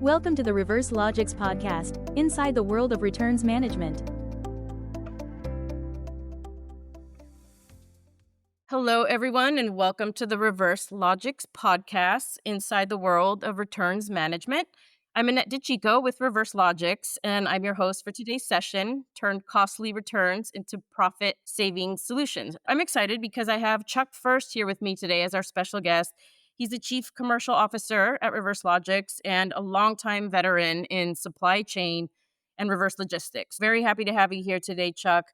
Welcome to the ReverseLogix podcast, inside the world of returns management. Hello, everyone, and welcome to the ReverseLogix podcast, inside the world of returns management. I'm Annette DeChico with ReverseLogix, and I'm your host for today's session, Turn Costly Returns into Profit-Saving Solutions. I'm excited because I have Chuck First here with me today as our special guest. He's the Chief Commercial Officer at ReverseLogix and a longtime veteran in supply chain and reverse logistics. Very happy to have you here today, Chuck.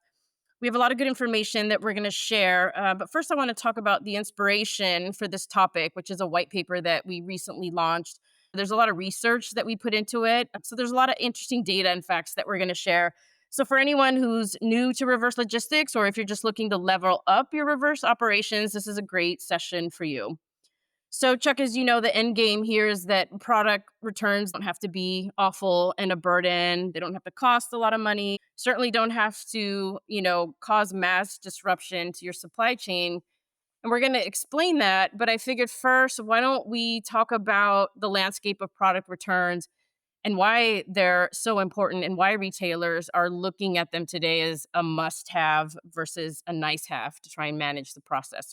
We have a lot of good information that we're going to share. But first, I want to talk about the inspiration for this topic, which is a white paper that we recently launched. There's a lot of research that we put into it. So there's a lot of interesting data and facts that we're going to share. So for anyone who's new to reverse logistics, or if you're just looking to level up your reverse operations, this is a great session for you. So, Chuck, as you know, the end game here is that product returns don't have to be awful and a burden. They don't have to cost a lot of money. Certainly don't have to, cause mass disruption to your supply chain. And we're going to explain that. But I figured first, why don't we talk about the landscape of product returns and why they're so important and why retailers are looking at them today as a must have versus a nice have to try and manage the process.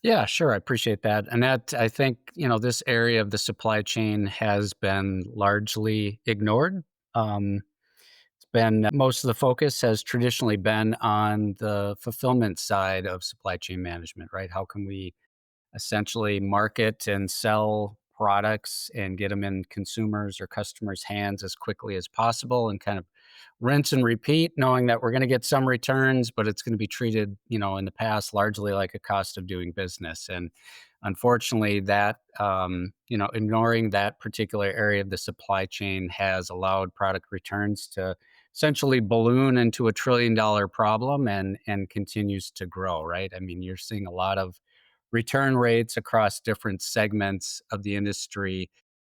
Yeah, sure. I appreciate that. And that I think, this area of the supply chain has been largely ignored. It's been most of the focus has traditionally been on the fulfillment side of supply chain management, right? How can we essentially market and sell products and get them in consumers or customers' hands as quickly as possible and kind of rinse and repeat, knowing that we're going to get some returns, but it's going to be treated, in the past largely like a cost of doing business. And unfortunately, that, ignoring that particular area of the supply chain has allowed product returns to essentially balloon into $1 trillion problem and continues to grow, right? I mean, you're seeing a lot of return rates across different segments of the industry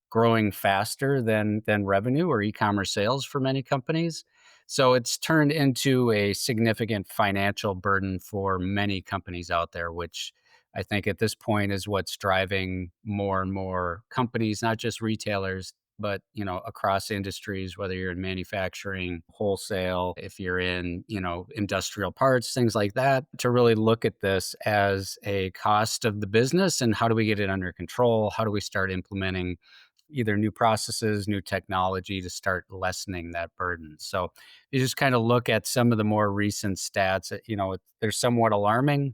growing faster than revenue or e-commerce sales for many companies. So it's turned into a significant financial burden for many companies out there, which I think at this point is what's driving more and more companies, not just retailers, but across industries, whether you're in manufacturing, wholesale, if you're in industrial parts, things like that, to really look at this as a cost of the business and how do we get it under control? How do we start implementing either new processes, new technology to start lessening that burden? So you just kind of look at some of the more recent stats, they're somewhat alarming.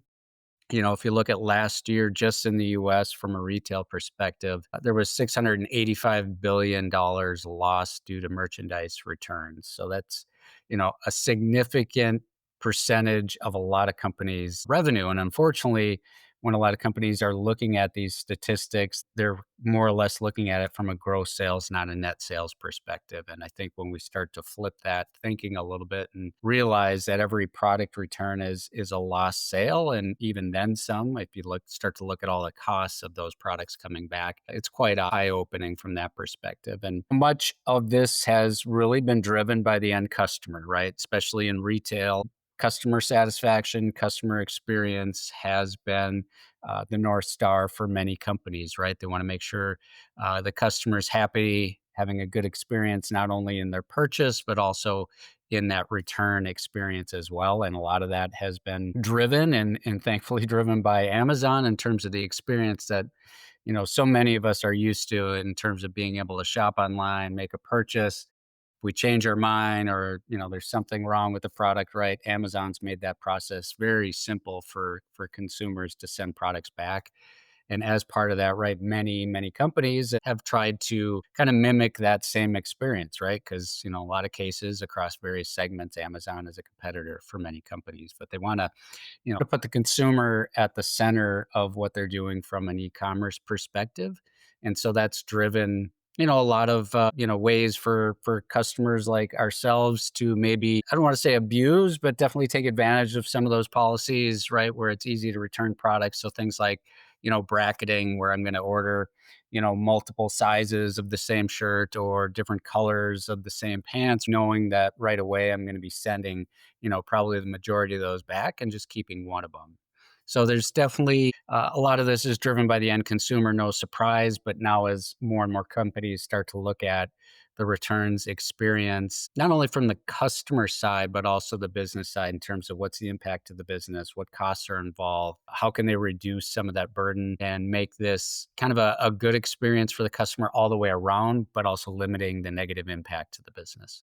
If you look at last year, just in the US from a retail perspective, there was $685 billion lost due to merchandise returns. So that's, a significant percentage of a lot of companies' revenue. And unfortunately, when a lot of companies are looking at these statistics, they're more or less looking at it from a gross sales, not a net sales perspective. And I think when we start to flip that thinking a little bit and realize that every product return is a lost sale, and even then some, if you start to look at all the costs of those products coming back, it's quite eye-opening from that perspective. And much of this has really been driven by the end customer, right? Especially in retail. Customer satisfaction, customer experience has been the North Star for many companies, right? They want to make sure the customer's happy, having a good experience, not only in their purchase, but also in that return experience as well. And a lot of that has been driven and thankfully driven by Amazon in terms of the experience that, so many of us are used to in terms of being able to shop online, make a purchase. We change our mind or there's something wrong with the product, right? Amazon's made that process very simple for consumers to send products back. And as part of that, right, many companies have tried to kind of mimic that same experience, right? Because a lot of cases across various segments, Amazon is a competitor for many companies, but they want to put the consumer at the center of what they're doing from an e-commerce perspective. And so that's driven a lot of ways for customers like ourselves to maybe, I don't want to say abuse, but definitely take advantage of some of those policies, right, where it's easy to return products. So things like bracketing, where I'm going to order multiple sizes of the same shirt or different colors of the same pants, knowing that right away I'm going to be sending probably the majority of those back and just keeping one of them. So there's definitely a lot of this is driven by the end consumer, no surprise. But now, as more and more companies start to look at the returns experience, not only from the customer side, but also the business side in terms of what's the impact to the business, what costs are involved, how can they reduce some of that burden and make this kind of a good experience for the customer all the way around, but also limiting the negative impact to the business.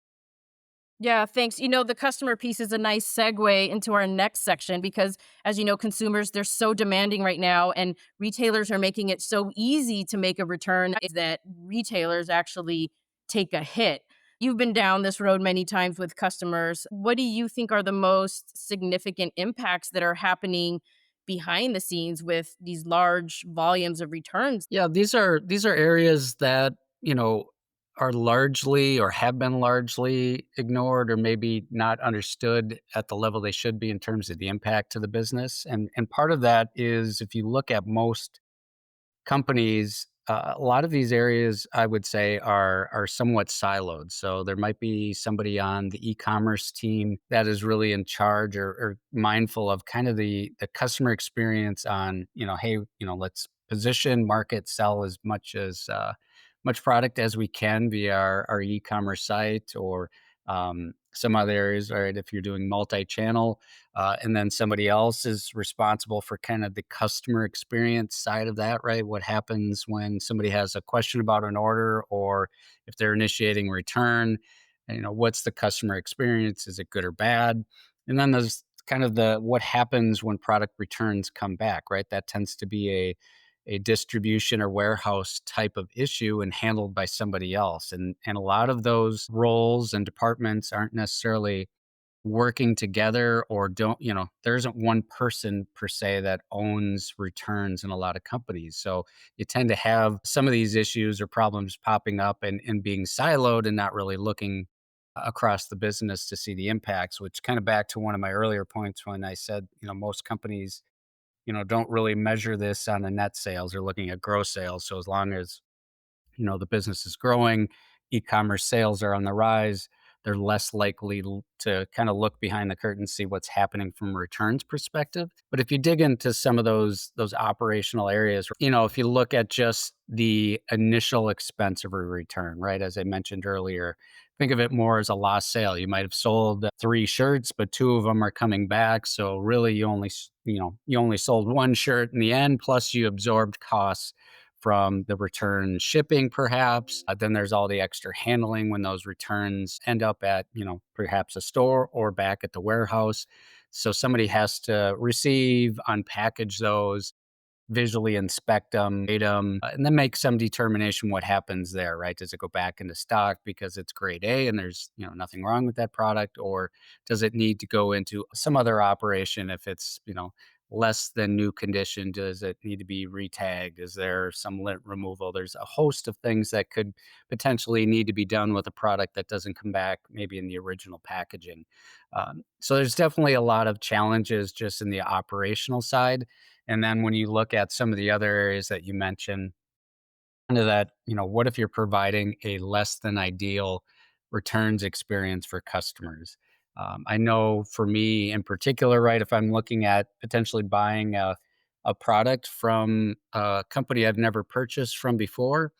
Yeah, thanks. The customer piece is a nice segue into our next section because, as you know, consumers, they're so demanding right now, and retailers are making it so easy to make a return that retailers actually take a hit. You've been down this road many times with customers. What do you think are the most significant impacts that are happening behind the scenes with these large volumes of returns? Yeah, these are areas that, you know, are largely or have been largely ignored or maybe not understood at the level they should be in terms of the impact to the business. And part of that is if you look at most companies, a lot of these areas I would say are somewhat siloed. So there might be somebody on the e-commerce team that is really in charge or mindful of kind of the customer experience on, hey, let's position, market, sell as much product as we can via our e-commerce site or some other areas, right? If you're doing multi-channel, and then somebody else is responsible for kind of the customer experience side of that, right? What happens when somebody has a question about an order or if they're initiating a return? What's the customer experience? Is it good or bad? And then there's kind of the what happens when product returns come back, right? That tends to be a distribution or warehouse type of issue and handled by somebody else. And a lot of those roles and departments aren't necessarily working together or don't, there isn't one person per se that owns returns in a lot of companies. So you tend to have some of these issues or problems popping up and being siloed and not really looking across the business to see the impacts, which kind of back to one of my earlier points when I said, most companies, don't really measure this on the net sales. They're looking at gross sales. So as long as the business is growing, e-commerce sales are on the rise, they're less likely to kind of look behind the curtain, see what's happening from a returns perspective. But if you dig into some of those operational areas, if you look at just the initial expense of a return, right? As I mentioned earlier, think of it more as a lost sale. You might have sold three shirts, but two of them are coming back. So really you only sold one shirt in the end, plus you absorbed costs from the return shipping, perhaps. Then there's all the extra handling when those returns end up at, perhaps a store or back at the warehouse. So somebody has to receive, unpackage those, visually inspect them, rate 'em, and then make some determination what happens there, right? Does it go back into stock because it's grade A and there's, nothing wrong with that product? Or does it need to go into some other operation if it's, less than new condition? Does it need to be retagged? Is there some lint removal? There's a host of things that could potentially need to be done with a product that doesn't come back maybe in the original packaging. So there's definitely a lot of challenges just in the operational side. And then when you look at some of the other areas that you mentioned, into that, what if you're providing a less than ideal returns experience for customers? I know for me in particular, right, if I'm looking at potentially buying a product from a company I've never purchased from before,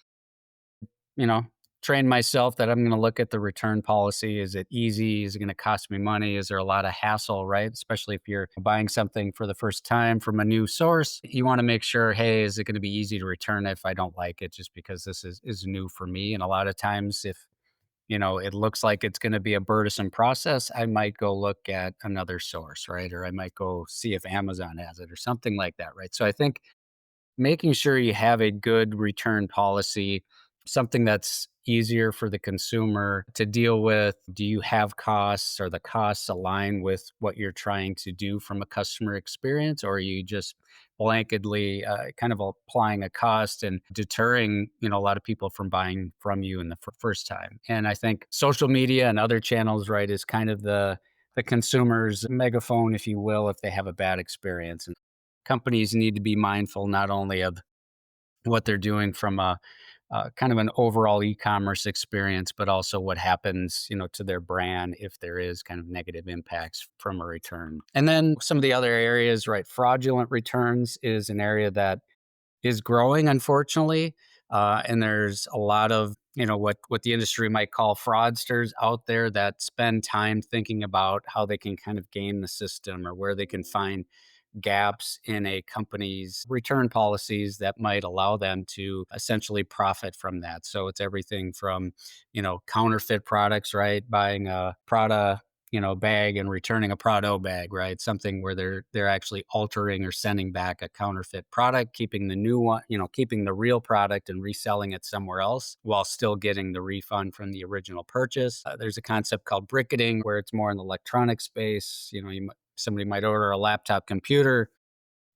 you know, train myself that I'm going to look at the return policy. Is it easy? Is it going to cost me money? Is there a lot of hassle, right? Especially if you're buying something for the first time from a new source, you want to make sure, hey, is it going to be easy to return if I don't like it just because this is new for me? And a lot of times if it looks like it's going to be a burdensome process, I might go look at another source, right? Or I might go see if Amazon has it or something like that, right? So I think making sure you have a good return policy, something that's easier for the consumer to deal with. Do you have costs? Are the costs align with what you're trying to do from a customer experience? Or are you just blanketly kind of applying a cost and deterring, a lot of people from buying from you in the first time? And I think social media and other channels, right, is kind of the consumer's megaphone, if you will, if they have a bad experience. And companies need to be mindful not only of what they're doing from a kind of an overall e-commerce experience, but also what happens, to their brand if there is kind of negative impacts from a return. And then some of the other areas, right? Fraudulent returns is an area that is growing, unfortunately. And there's a lot of, what the industry might call fraudsters out there that spend time thinking about how they can kind of game the system or where they can find gaps in a company's return policies that might allow them to essentially profit from that. So it's everything from, counterfeit products, right? Buying a Prada, bag and returning a Prado bag, right? Something where they're actually altering or sending back a counterfeit product, keeping the new one, keeping the real product and reselling it somewhere else while still getting the refund from the original purchase. There's a concept called bricketing where it's more in the electronic space. Somebody might order a laptop computer,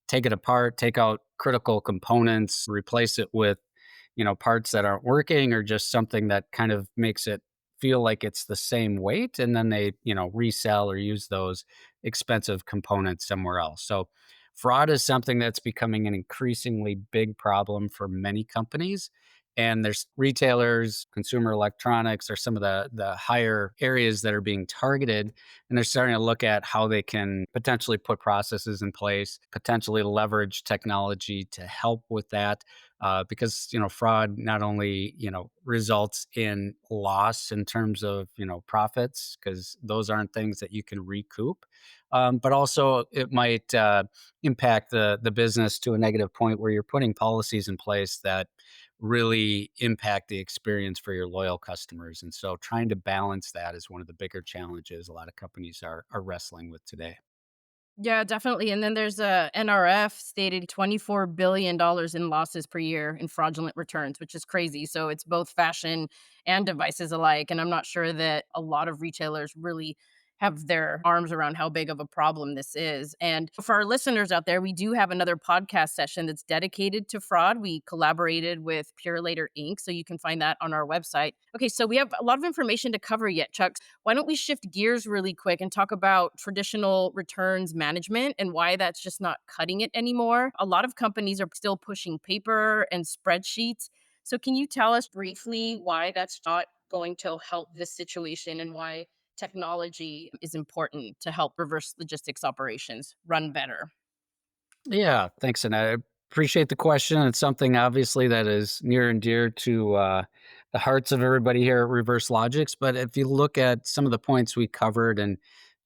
take it apart, take out critical components, replace it with, parts that aren't working or just something that kind of makes it feel like it's the same weight. And then they, resell or use those expensive components somewhere else. So fraud is something that's becoming an increasingly big problem for many companies. And there's retailers, consumer electronics are some of the higher areas that are being targeted. And they're starting to look at how they can potentially put processes in place, potentially leverage technology to help with that. Because fraud not only results in loss in terms of profits, because those aren't things that you can recoup, but also it might impact the business to a negative point where you're putting policies in place that really impact the experience for your loyal customers. And so trying to balance that is one of the bigger challenges a lot of companies are wrestling with today. Yeah, definitely. And then there's a NRF stated $24 billion in losses per year in fraudulent returns, which is crazy. So it's both fashion and devices alike. And I'm not sure that a lot of retailers really have their arms around how big of a problem this is. And for our listeners out there, we do have another podcast session that's dedicated to fraud. We collaborated with Pure Later Inc. So you can find that on our website. Okay, so we have a lot of information to cover yet, Chuck. Why don't we shift gears really quick and talk about traditional returns management and why that's just not cutting it anymore? A lot of companies are still pushing paper and spreadsheets. So, can you tell us briefly why that's not going to help this situation and why technology is important to help reverse logistics operations run better? Yeah, thanks. And I appreciate the question. It's something obviously that is near and dear to the hearts of everybody here at ReverseLogix. But if you look at some of the points we covered and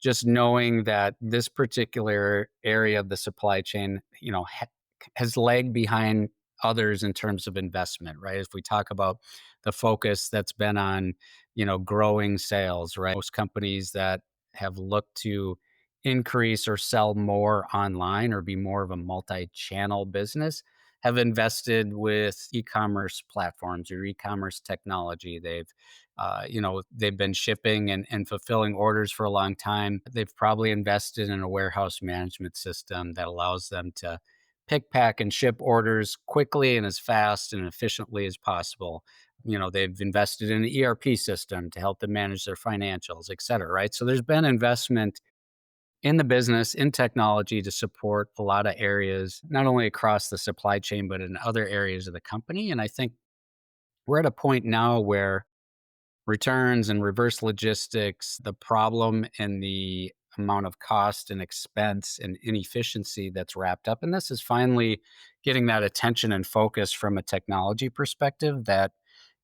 just knowing that this particular area of the supply chain, has lagged behind others in terms of investment, right? If we talk about the focus that's been on, growing sales, right? Most companies that have looked to increase or sell more online or be more of a multi-channel business have invested with e-commerce platforms or e-commerce technology. They've been shipping and fulfilling orders for a long time. They've probably invested in a warehouse management system that allows them to pick, pack, and ship orders quickly and as fast and efficiently as possible. They've invested in an ERP system to help them manage their financials, et cetera, right? So there's been investment in the business, in technology to support a lot of areas, not only across the supply chain, but in other areas of the company. And I think we're at a point now where returns and reverse logistics, the problem and the amount of cost and expense and inefficiency that's wrapped up in this is finally getting that attention and focus from a technology perspective that,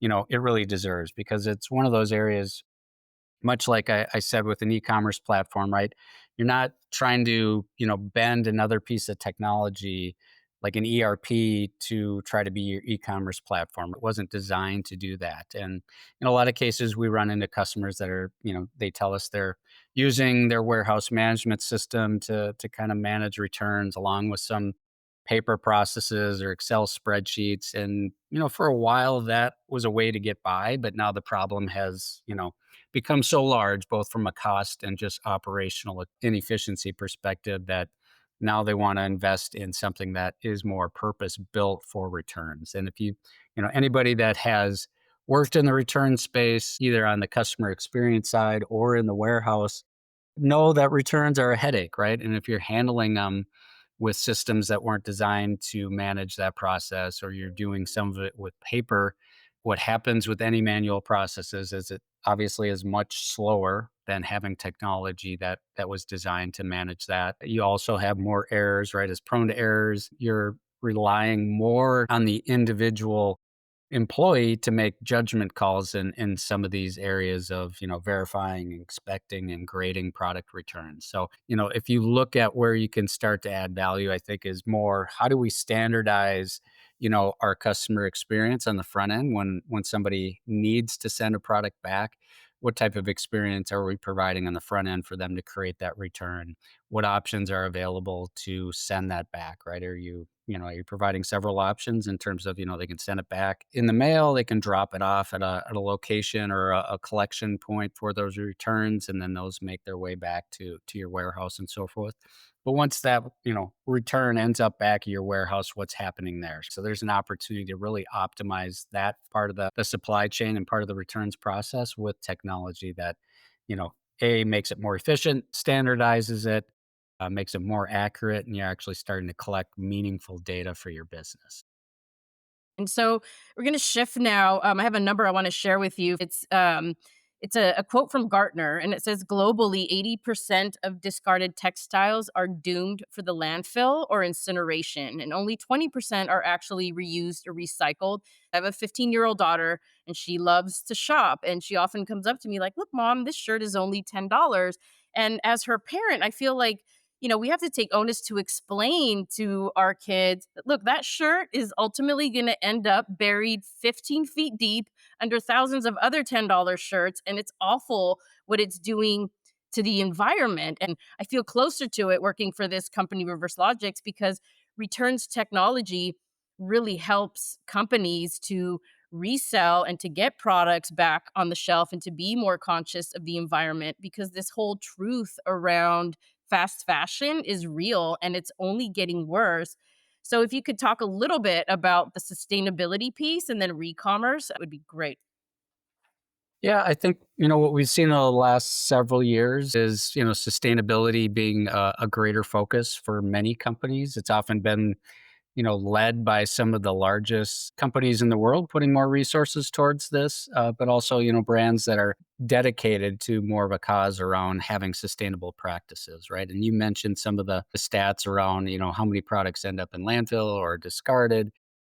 it really deserves because it's one of those areas much like I said with an e-commerce platform, right? You're not trying to, bend another piece of technology like an ERP to try to be your e-commerce platform. It wasn't designed to do that. And in a lot of cases, we run into customers that are, they tell us they're using their warehouse management system to kind of manage returns along with some paper processes or Excel spreadsheets. And, for a while that was a way to get by, but now the problem has, become so large, both from a cost and just operational inefficiency perspective, that now they want to invest in something that is more purpose built for returns. And if anybody that has worked in the return space, either on the customer experience side or in the warehouse, know that returns are a headache, right? And if you're handling them with systems that weren't designed to manage that process, or you're doing some of it with paper, what happens with any manual processes is it obviously is much slower than having technology that was designed to manage that. You also have more errors, right? It's prone to errors. You're relying more on the individual employee to make judgment calls in some of these areas of, verifying, inspecting, and grading product returns. So, if you look at where you can start to add value, I think is more how do we standardize, our customer experience on the front end when somebody needs to send a product back. What type of experience are we providing on the front end for them to create that return? What options are available to send that back, right? Are you providing several options in terms of, they can send it back in the mail, they can drop it off at a location or a collection point for those returns, and then those make their way back to your warehouse and so forth. But once that, return ends up back at your warehouse, what's happening there? So there's an opportunity to really optimize that part of the supply chain and part of the returns process with technology that, A, makes it more efficient, standardizes it, makes it more accurate, and you're actually starting to collect meaningful data for your business. And so we're going to shift now. I have a number I want to share with you. It's a quote from Gartner, and it says globally, 80% of discarded textiles are doomed for the landfill or incineration, and only 20% are actually reused or recycled. I have a 15-year-old daughter, and she loves to shop, and she often comes up to me like, "Look, mom, this shirt is only $10." And as her parent, I feel like we have to take onus to explain to our kids, look, that shirt is ultimately going to end up buried 15 feet deep under thousands of other $10 shirts. And it's awful what it's doing to the environment. And I feel closer to it working for this company, ReverseLogix, because returns technology really helps companies to resell and to get products back on the shelf and to be more conscious of the environment, because this whole truth around fast fashion is real and it's only getting worse. So if you could talk a little bit about the sustainability piece and then re-commerce, that would be great. Yeah, I think, what we've seen in the last several years is, sustainability being a greater focus for many companies. It's often been, led by some of the largest companies in the world putting more resources towards this, but also, brands that are dedicated to more of a cause around having sustainable practices, right? And you mentioned some of the stats around, how many products end up in landfill or discarded.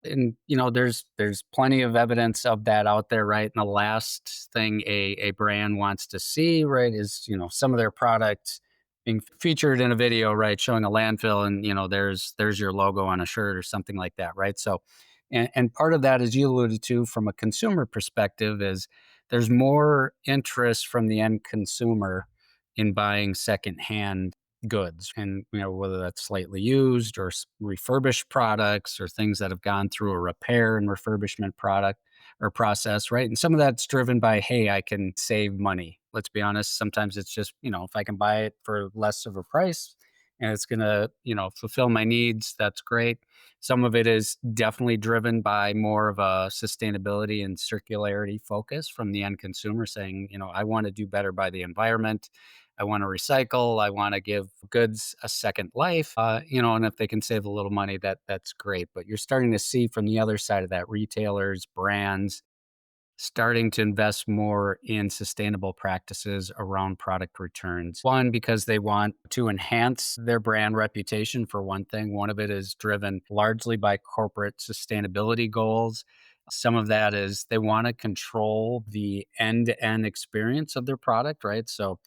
And there's plenty of evidence of that out there, right? And the last thing a brand wants to see, right, is some of their products being featured in a video, right, showing a landfill, and there's your logo on a shirt or something like that, right? So, and part of that, as you alluded to, from a consumer perspective, is there's more interest from the end consumer in buying secondhand goods, and whether that's slightly used or refurbished products or things that have gone through a repair and refurbishment product or process, right? And some of that's driven by, hey, I can save money. Let's be honest, sometimes it's just, if I can buy it for less of a price and it's going to, fulfill my needs, that's great. Some of it is definitely driven by more of a sustainability and circularity focus from the end consumer saying, I want to do better by the environment. I want to recycle. I want to give goods a second life. And if they can save a little money, that's great. But you're starting to see from the other side of that, retailers, brands starting to invest more in sustainable practices around product returns. One, because they want to enhance their brand reputation, for one thing. One of it is driven largely by corporate sustainability goals. Some of that is they want to control the end to end experience of their product, right? So,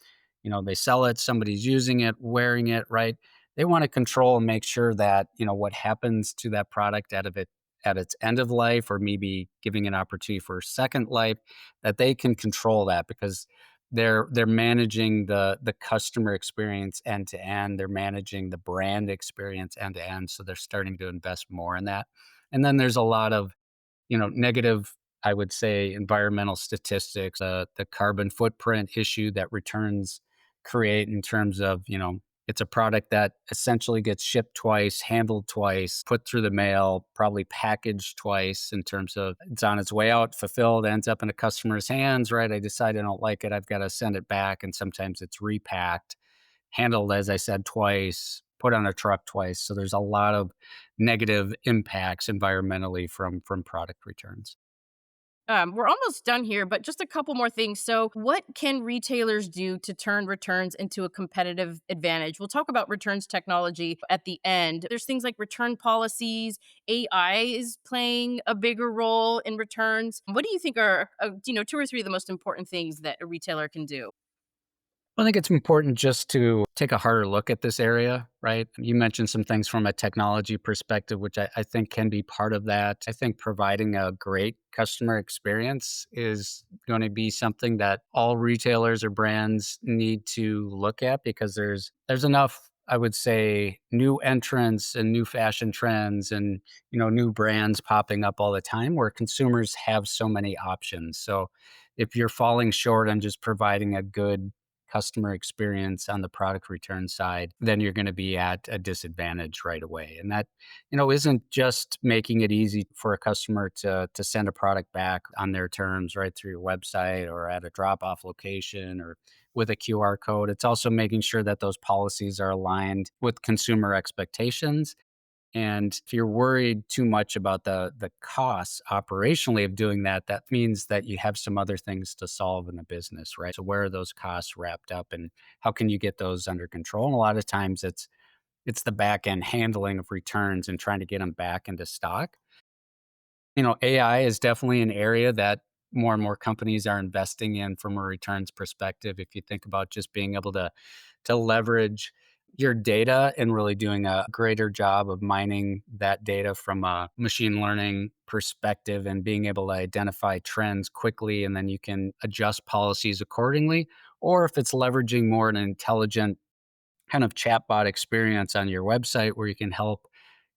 they sell it, somebody's using it, wearing it, right? They want to control and make sure that, what happens to that product at its end of life, or maybe giving an opportunity for a second life, that they can control that because they're managing the customer experience end to end. They're managing the brand experience end to end. So they're starting to invest more in that. And then there's a lot of negative, I would say, environmental statistics, the carbon footprint issue that returns create in terms of, it's a product that essentially gets shipped twice, handled twice, put through the mail, probably packaged twice in terms of it's on its way out, fulfilled, ends up in a customer's hands, right? I decide I don't like it. I've got to send it back. And sometimes it's repacked, handled, as I said, twice, put on a truck twice. So there's a lot of negative impacts environmentally from product returns. We're almost done here, but just a couple more things. So, what can retailers do to turn returns into a competitive advantage? We'll talk about returns technology at the end. There's things like return policies. AI is playing a bigger role in returns. What do you think are two or three of the most important things that a retailer can do? I think it's important just to take a harder look at this area, right? You mentioned some things from a technology perspective, which I think can be part of that. I think providing a great customer experience is going to be something that all retailers or brands need to look at because there's enough, I would say, new entrants and new fashion trends and new brands popping up all the time where consumers have so many options. So if you're falling short on just providing a good customer experience on the product return side, then you're going to be at a disadvantage right away. And that, isn't just making it easy for a customer to send a product back on their terms right through your website or at a drop-off location or with a QR code. It's also making sure that those policies are aligned with consumer expectations, and if you're worried too much about the costs operationally of doing that, that means that you have some other things to solve in the business, right? So where are those costs wrapped up and how can you get those under control? And a lot of times it's the back end handling of returns and trying to get them back into stock. AI is definitely an area that more and more companies are investing in from a returns perspective. If you think about just being able to leverage your data and really doing a greater job of mining that data from a machine learning perspective and being able to identify trends quickly and then you can adjust policies accordingly. Or if it's leveraging more an intelligent kind of chatbot experience on your website where you can help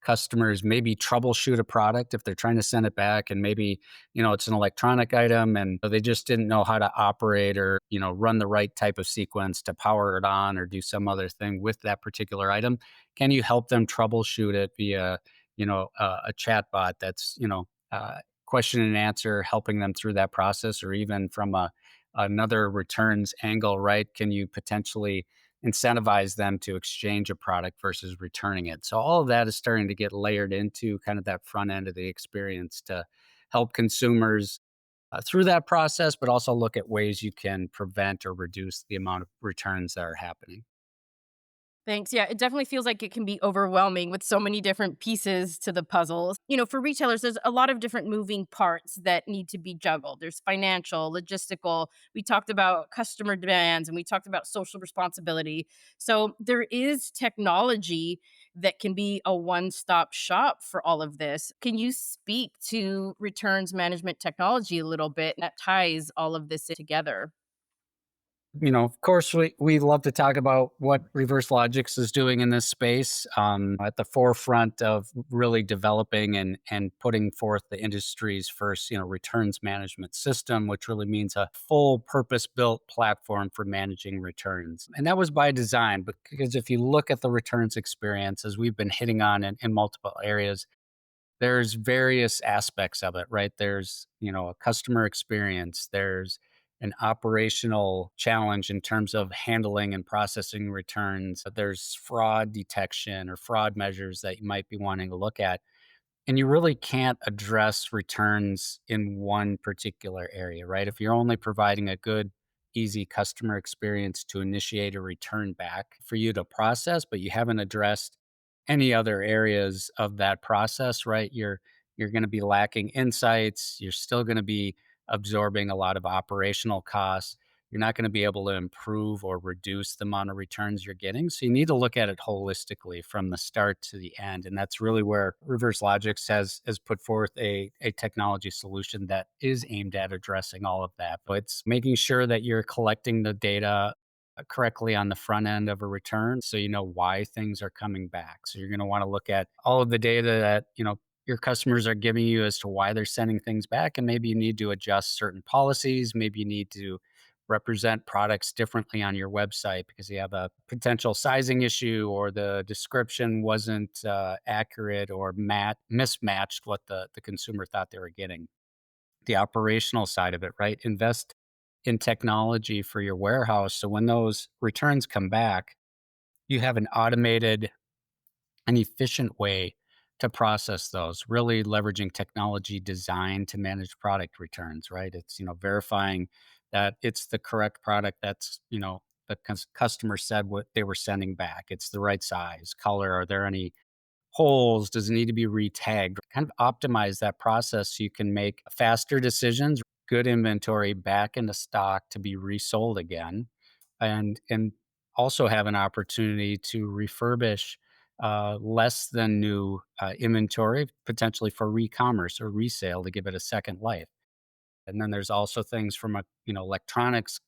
customers maybe troubleshoot a product if they're trying to send it back and maybe it's an electronic item and they just didn't know how to operate or run the right type of sequence to power it on or do some other thing with that particular item. Can you help them troubleshoot it via a chatbot that's question and answer, helping them through that process, or even from another returns angle, right? Can you potentially incentivize them to exchange a product versus returning it? So all of that is starting to get layered into kind of that front end of the experience to help consumers through that process, but also look at ways you can prevent or reduce the amount of returns that are happening. Thanks. Yeah, it definitely feels like it can be overwhelming with so many different pieces to the puzzles. For retailers, there's a lot of different moving parts that need to be juggled. There's financial, logistical. We talked about customer demands and we talked about social responsibility. So there is technology that can be a one stop shop for all of this. Can you speak to returns management technology a little bit that ties all of this together? Of course, we love to talk about what ReverseLogix is doing in this space, at the forefront of really developing and putting forth the industry's first, returns management system, which really means a full purpose-built platform for managing returns. And that was by design, because if you look at the returns experience, as we've been hitting on in multiple areas, there's various aspects of it, right? There's, a customer experience, there's an operational challenge in terms of handling and processing returns. There's fraud detection or fraud measures that you might be wanting to look at. And you really can't address returns in one particular area, right? If you're only providing a good, easy customer experience to initiate a return back for you to process, but you haven't addressed any other areas of that process, right? You're going to be lacking insights. You're still going to be absorbing a lot of operational costs. You're not going to be able to improve or reduce the amount of returns you're getting. So you need to look at it holistically from the start to the end. And that's really where ReverseLogix has put forth a technology solution that is aimed at addressing all of that. But it's making sure that you're collecting the data correctly on the front end of a return so you know why things are coming back. So you're going to want to look at all of the data that, your customers are giving you as to why they're sending things back, and maybe you need to adjust certain policies. Maybe you need to represent products differently on your website because you have a potential sizing issue or the description wasn't accurate or mismatched what the consumer thought they were getting. The operational side of it, right? Invest in technology for your warehouse so when those returns come back, you have an automated and efficient way to process those, really leveraging technology design to manage product returns, right? It's, verifying that it's the correct product that's, the customer said what they were sending back. It's the right size, color. Are there any holes? Does it need to be retagged? Kind of optimize that process so you can make faster decisions, good inventory back into stock to be resold again, and also have an opportunity to refurbish less than new inventory, potentially for re-commerce or resale to give it a second life. And then there's also things from a, electronics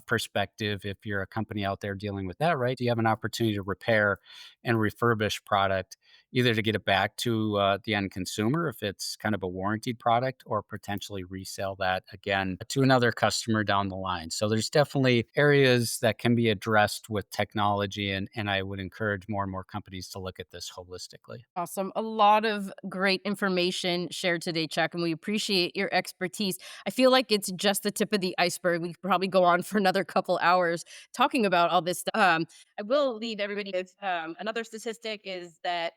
perspective. If you're a company out there dealing with that, right? You have an opportunity to repair and refurbish product, either to get it back to the end consumer if it's kind of a warranted product, or potentially resell that again to another customer down the line. So there's definitely areas that can be addressed with technology, and I would encourage more and more companies to look at this holistically. Awesome. A lot of great information shared today, Chuck, and we appreciate your expertise. I feel like it's just the tip of the iceberg. We could probably go on for another couple hours talking about all this stuff. I will leave everybody with another statistic is that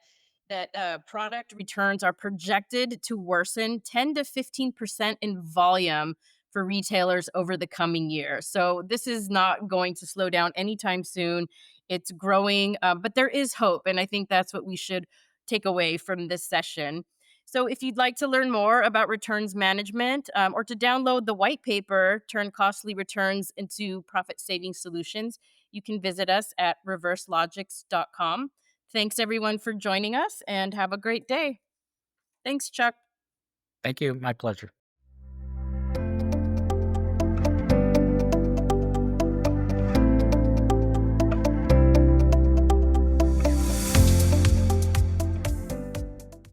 product returns are projected to worsen 10 to 15% in volume for retailers over the coming year. So this is not going to slow down anytime soon. It's growing, but there is hope, and I think that's what we should take away from this session. So, if you'd like to learn more about returns management or to download the white paper, Turn Costly Returns into Profit Saving Solutions, you can visit us at reverselogix.com. Thanks, everyone, for joining us and have a great day. Thanks, Chuck. Thank you. My pleasure.